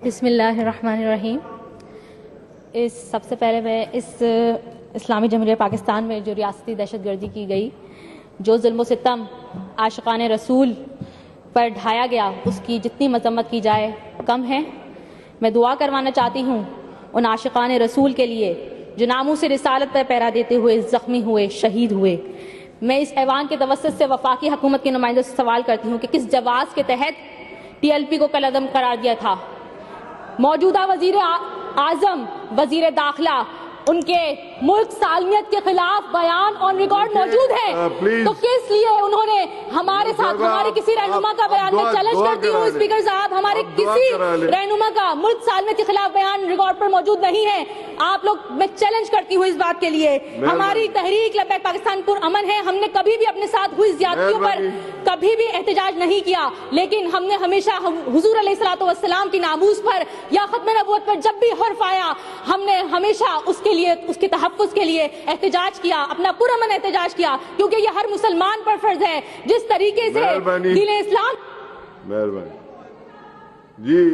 بسم اللہ الرحمن الرحیم۔ سب سے پہلے میں اس اسلامی جمہوریہ پاکستان میں جو ریاستی دہشت گردی کی گئی، جو ظلم و ستم عاشقان رسول پر ڈھایا گیا، اس کی جتنی مذمت کی جائے کم ہے۔ میں دعا کروانا چاہتی ہوں ان عاشقان رسول کے لیے جو ناموس رسالت پر پہرا دیتے ہوئے زخمی ہوئے، شہید ہوئے۔ میں اس ایوان کے توسط سے وفاقی حکومت کے نمائندوں سے سوال کرتی ہوں کہ کس جواز کے تحت ٹی ایل پی کو کالعدم قرار دیا تھا؟ موجودہ وزیر اعظم، وزیر داخلہ، ان کے ملک سالمیت کے خلاف بیان آن ریکارڈ موجود ہے، تو کس لیے انہوں نے ہمارے ساتھ ہمارے کسی رہنما کا بیان میں چیلنج کرتی ہوں اسپیکر صاحب، ہمارے کسی رہنما کا ملک سالمیت کے خلاف بیان ریکارڈ پر موجود نہیں ہے۔ آپ لوگ، میں چیلنج کرتی ہوں اس بات کے لیے۔ ہماری تحریک لبیک پاکستان پرامن ہے، ہم نے کبھی بھی اپنے ساتھ ہوئی زیادتیوں پر کبھی بھی احتجاج نہیں کیا، لیکن ہم نے ہمیشہ حضور علیہ الصلوۃ والسلام کی ناموس پر یا ختم نبوت پر جب بھی حرف آیا، ہم نے ہمیشہ اس کے لیے، اس کے تحفظ کے لیے احتجاج کیا، اپنا پرامن احتجاج کیا، کیونکہ یہ ہر مسلمان پر فرض ہے۔ جس طریقے سے دین اسلام مہربانی جی